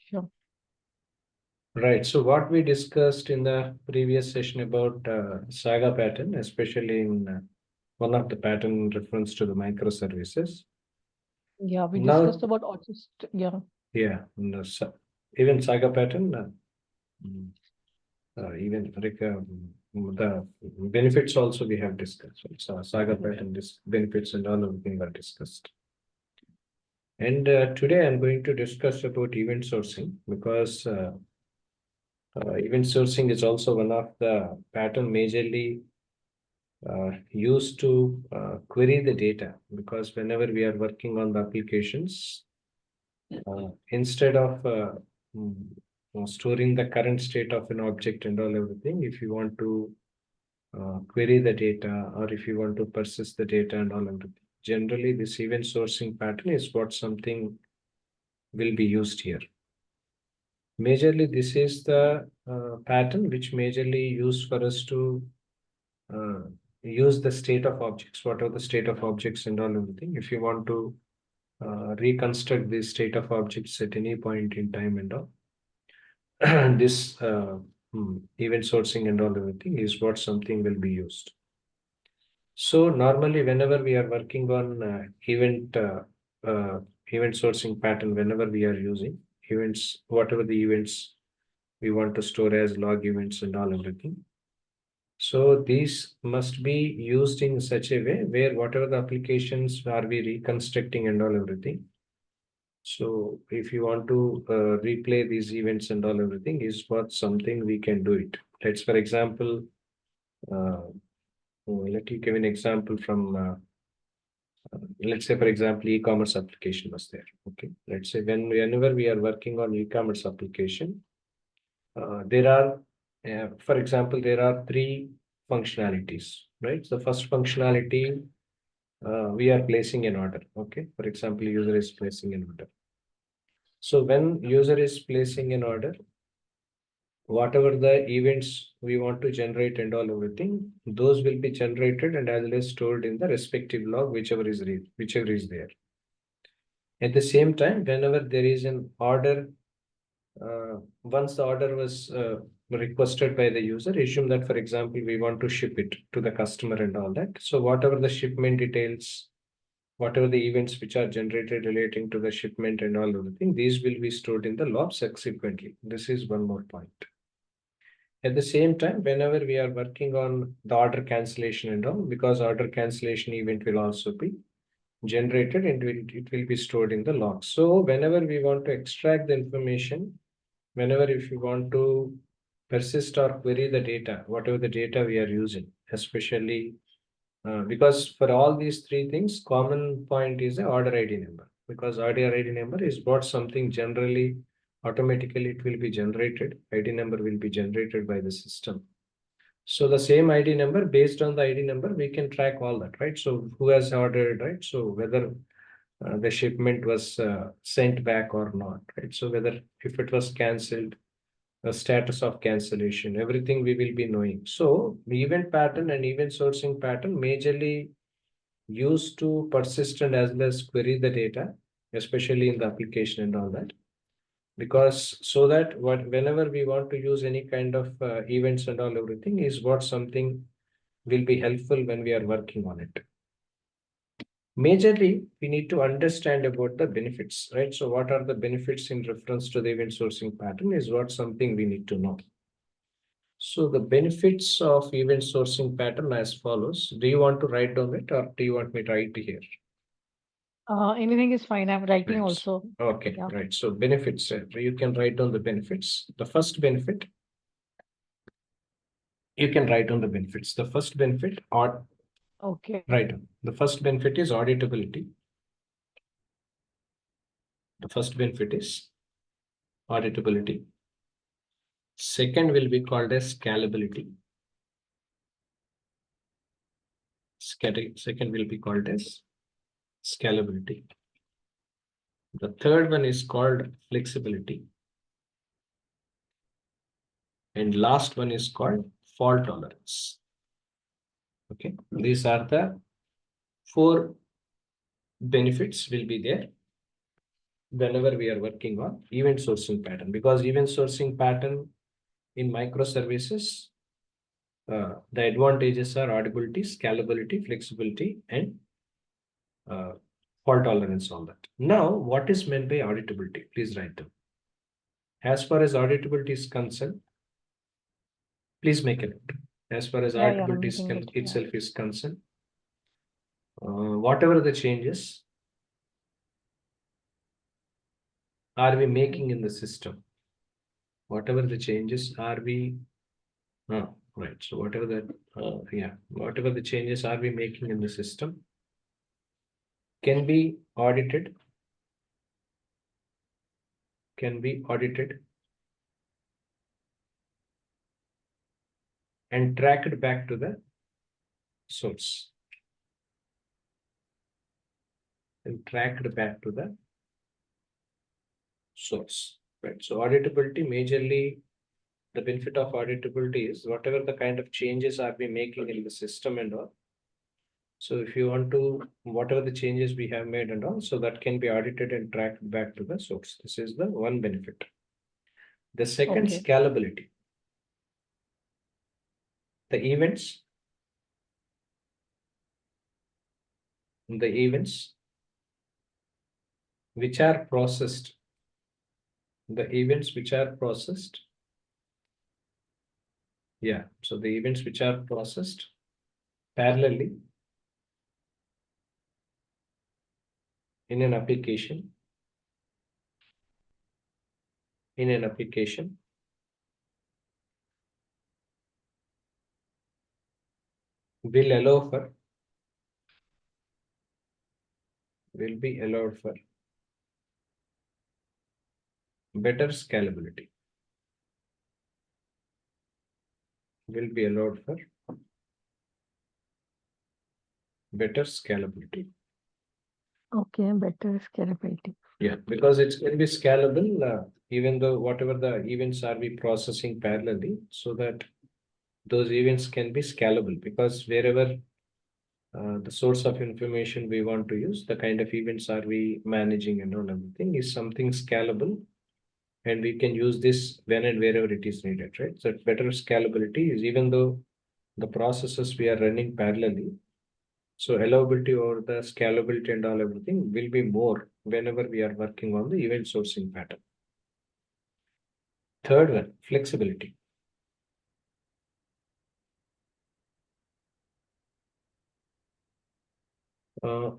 Sure. Right. So what we discussed in the previous session about saga pattern, especially in one of the pattern reference to the microservices. Yeah, we Now, discussed about autistic. Yeah. yeah, even saga pattern, mm, even the benefits also we have discussed. Right? So saga pattern benefits and all of them were discussed. And today I'm going to discuss about event sourcing because event sourcing is also one of the pattern majorly used to query the data, because whenever we are working on the applications, instead of mm, storing the current state of an object and all everything, if you want to query the data, or if you want to persist the data and all everything, generally this event sourcing pattern is what something will be used here. Majorly, this is the pattern which majorly used for us to uh, use the state of objects, whatever the state of objects and all everything. If you want to reconstruct the state of objects at any point in time and all, this event sourcing and all everything is what something will be used. So normally, whenever we are working on uh, event sourcing pattern, whenever we are using events, whatever the events we want to store as log events and all everything. So these must be used in such a way where whatever the applications are we reconstructing and all everything. So if you want to replay these events and all everything is what something we can do it. Let's for example, uh, let you give an example from let's say for example e-commerce application was there. Okay, let's say whenever we are working on e-commerce application, there are for example there are three functionalities, right? So the first functionality, we are placing an order. Okay, for example user is placing an order. So when user is placing an order, whatever the events we want to generate and all everything, those will be generated and as well as stored in the respective log, whichever is there. At the same time, whenever there is an order, once the order was requested by the user, assume that, for example, we want to ship it to the customer and all that. So whatever the shipment details, whatever the events which are generated relating to the shipment and all of the thing, these will be stored in the log subsequently. This is one more point. At the same time, whenever we are working on the order cancellation and all, because order cancellation event will also be generated and it will be stored in the log. So whenever we want to extract the information, whenever if you want to persist or query the data, whatever the data we are using, especially because for all these three things, common point is the order ID number, because order ID number is what something generally automatically it will be generated. ID number will be generated by the system. So the same ID number, based on the ID number, we can track all that, right? So who has ordered, right? So whether the shipment was sent back or not, right? So whether if it was cancelled, the status of cancellation, everything we will be knowing. So the event pattern and event sourcing pattern majorly used to persist and as well as query the data, especially in the application and all that. Because so that whenever we want to use any kind of events and all everything is what something will be helpful when we are working on it. Majorly, we need to understand about the benefits, right? So what are the benefits in reference to the event sourcing pattern is what something we need to know. So the benefits of event sourcing pattern as follows. Do you want to write down it or do you want me to write here? Anything is fine. I'm writing Right. also. Okay, Yeah. right. So benefits, you can write down the benefits. The first benefit, you can write down the benefits. The first benefit, or Okay. right. The first benefit is auditability. The first benefit is auditability. Second will be called as scalability. Second will be called as scalability. The third one is called flexibility. And last one is called fault tolerance. Okay, these are the four benefits will be there. whenever we are working on event sourcing pattern, because event sourcing pattern in microservices, the advantages are auditability, scalability, flexibility, and fault tolerance, all that. Now, what is meant by auditability? Please write them. As far as auditability is concerned, please make a note. As far as Yeah, I'm auditability making it. Yeah. itself is concerned, whatever the changes are we making in the system, whatever the changes are we, right. So whatever whatever the changes are we making in the system can be audited, and tracked back to the source. Right. So auditability, majorly the benefit of auditability is whatever the kind of changes are we making in the system and all. So if you want to, whatever the changes we have made and all, so that can be audited and tracked back to the source. This is the one benefit. The second, Okay. scalability. The events which are processed, so the events which are processed parallelly in an application will be allowed for better scalability. Okay, better scalability. Yeah, because it can be scalable, even though whatever the events are we processing parallelly, so that those events can be scalable, because wherever the source of information we want to use, the kind of events are we managing and all, everything is something scalable, and we can use this when and wherever it is needed, right? So better scalability is, even though the processes we are running parallelly, so allowability or the scalability and all, everything will be more whenever we are working on the event sourcing pattern. Third one, flexibility.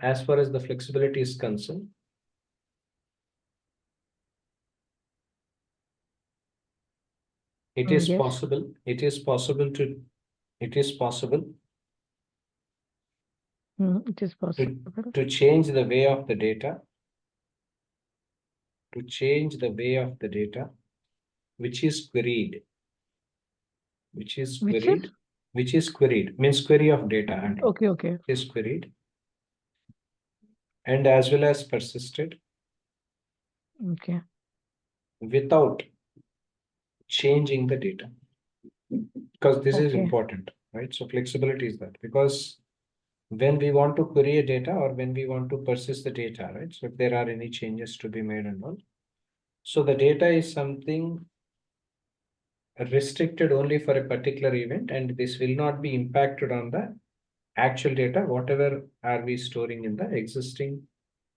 As far as the flexibility is concerned, it is Yes. possible to It is possible. to change the way of the data, which is queried, means query of data, and Okay. is queried, and as well as persisted Okay. without changing the data, because this is Okay. important, right? So flexibility is that, because when we want to query a data or when we want to persist the data, right? So if there are any changes to be made and all, so the data is something restricted only for a particular event, and this will not be impacted on the actual data, whatever are we storing in the existing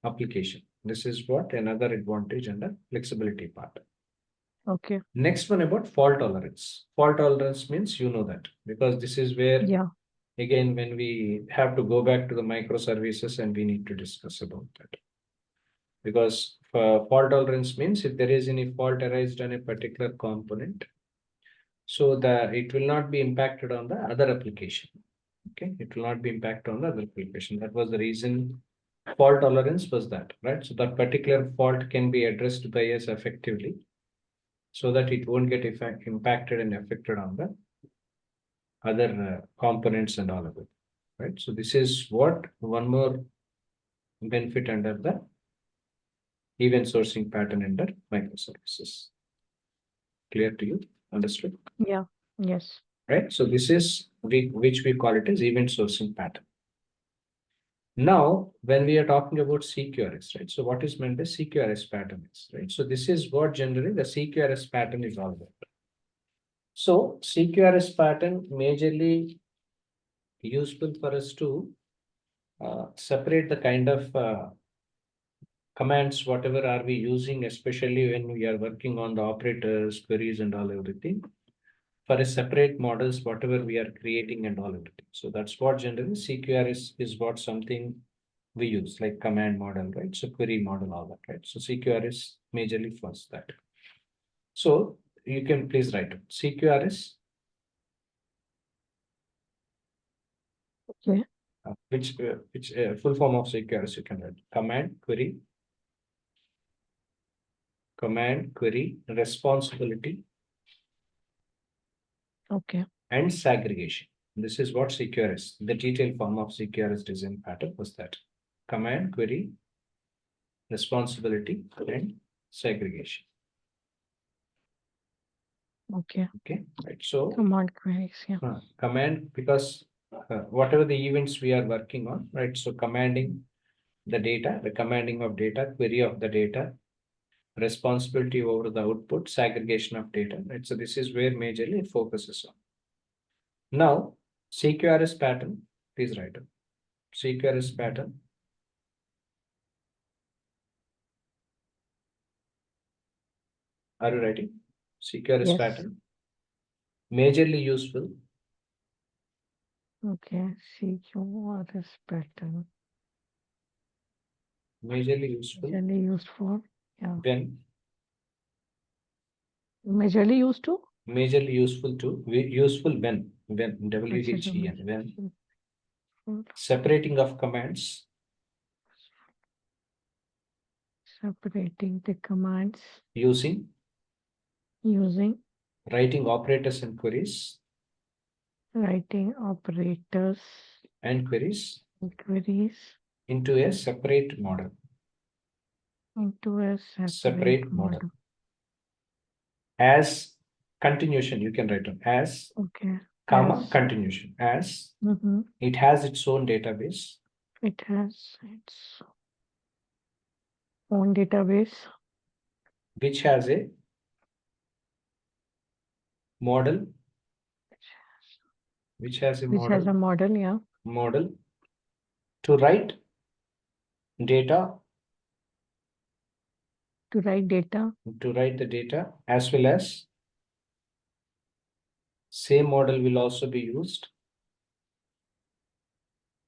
application. This is what another advantage under flexibility part. Okay. Next one, about fault tolerance. Fault tolerance means, that, because this is where, again, when we have to go back to the microservices and we need to discuss about that. Because fault tolerance means if there is any fault arised on a particular component, so that it will not be impacted on the other application. Okay, it will not be impacted on the other application. That was the reason fault tolerance was that, right? So that particular fault can be addressed by us effectively, so that it won't get impacted and affected on the other components and all of it, right? So this is what one more benefit under the event sourcing pattern under microservices. Clear to you? Understood? Yeah. Yes. Right. So this is which we call it as event sourcing pattern. Now, when we are talking about CQRS, right? So what is meant by CQRS pattern is, right? So this is what generally the CQRS pattern is all about. So CQRS pattern majorly useful for us to separate the kind of commands, whatever are we using, especially when we are working on the operators, queries and all everything, for a separate models, whatever we are creating and all everything. So that's what generally CQRS is what something we use, like command model, right? So query model, all that, right? So CQRS majorly first that. So you can please write it. CQRS, Okay. which full form of CQRS you can write. Command, query, responsibility, Okay. and segregation. This is what CQRS, the detailed form of CQRS design pattern was that. Command, query, responsibility, and segregation. Okay. Okay, right. So Command queries. Yeah. command, because whatever the events we are working on, right? So commanding the data, the commanding of data, query of the data, responsibility over the output, segregation of data, right? So this is where majorly it focuses on. Now, CQRS pattern, please write it. CQRS pattern. Are you writing? CQRS Yes. pattern. Majorly useful. Okay. CQRS pattern. Majorly useful. Majorly used for. Yeah. When Majorly used to. majorly useful to useful when Majorly when useful. separating of commands, Separating the commands using using writing operators and queries writing operators and queries and queries into a separate model. into a separate Separate model. model. As continuation, you can write it as Okay. comma As continuation. As mhm, it has its own database, it has its own database which has a model, which has a which has a model, yeah, model to write data, to write data, to write the data, as well as same model will also be used.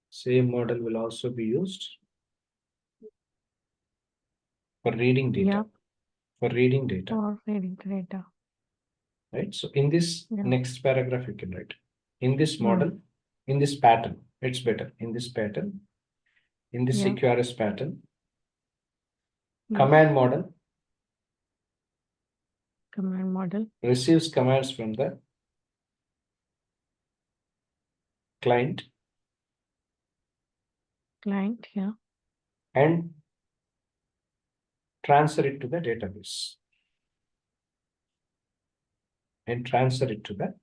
Same model will also be used for reading data. yeah, For reading data, for reading the data. right? So in this Yeah. next paragraph, you can write in this Hmm. model, in this pattern, it's better in this pattern, in the Yeah. CQRS pattern, Yes. command model Command model receives commands from the client client, yeah, and transfer it to the database. And transfer it to the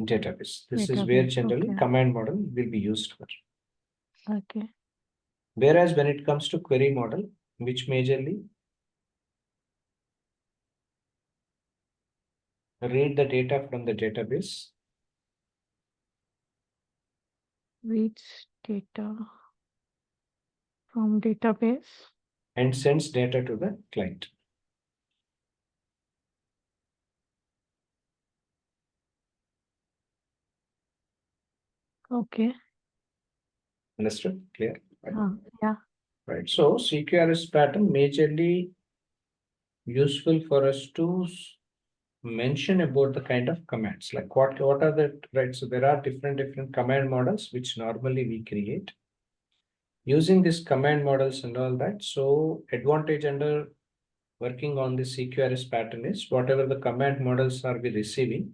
database. This is where database. generally Okay. command model will be used for. Okay. Whereas when it comes to query model, which majorly read the data from the database Reads data from database. and sends data to the client. Okay. Understood? Clear? Right. Yeah. Right. So CQRS pattern majorly useful for us to mention about the kind of commands, like what are the, right? So there are different command models which normally we create using these command models and all that. So advantage under working on the CQRS pattern is whatever the command models are we receiving,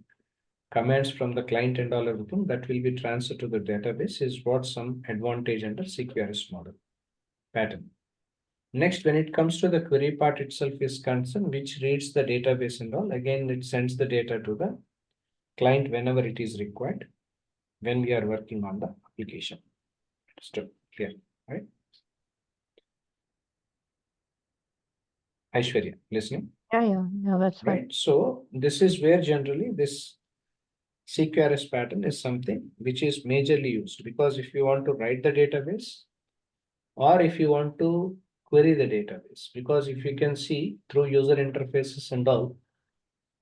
commands from the client and all everything that will be transferred to the database is what some advantage under CQRS model pattern. Next, when it comes to the query part itself is concerned, which reads the database and all, again, it sends the data to the client whenever it is required when we are working on the application. Clear. right? Aishwarya, listening? Yeah, that's fine. Right. So this is where generally this CQRS pattern is something which is majorly used, because if you want to write the database or if you want to query the database, because if you can see through user interfaces and all,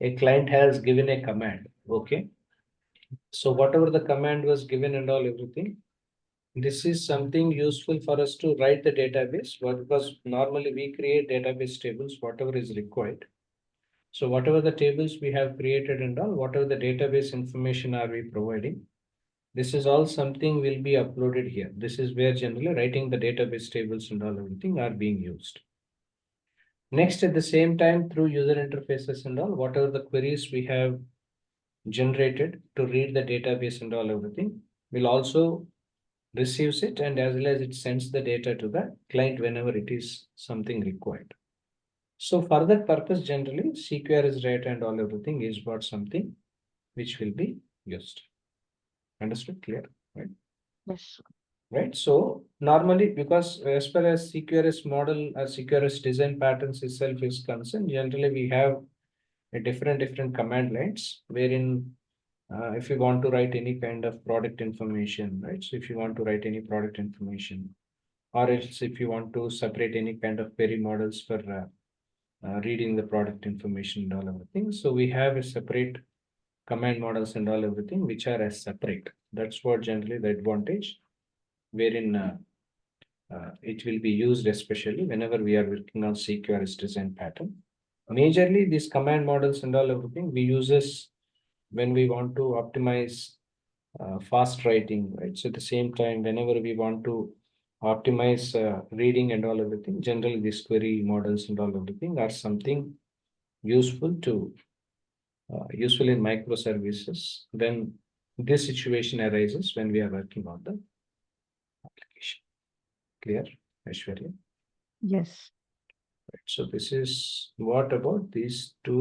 a client has given a command. Okay. So whatever the command was given and all everything, this is something useful for us to write the database, because normally we create database tables, whatever is required. So whatever the tables we have created and all, whatever the database information are we providing, this is all something will be uploaded here. This is where generally writing the database tables and all everything are being used. Next, at the same time, through user interfaces and all, whatever the queries we have generated to read the database and all everything will also receives it, and as well as it sends the data to the client whenever it is something required. So for that purpose, generally CQRS data and all everything is what something which will be used. Understood? Clear? Right? Yes. Right. So normally, because as far as CQRS model or CQRS design patterns itself is concerned, generally we have a different command lines wherein if you want to write any kind of product information, right? So if you want to write any product information, or else if you want to separate any kind of query models for reading the product information and all everything. So we have a separate command models and all everything, which are as separate. That's what generally the advantage, wherein it will be used especially whenever we are working on CQRS design pattern. Majorly, these command models and all everything we uses when we want to optimize fast writing, right? So at the same time, whenever we want to optimize reading and all everything, generally these query models and all everything are something useful to useful in microservices. Then this situation arises when we are working on the application. Clear, Aishwarya? Yes. Right. So this is what about these two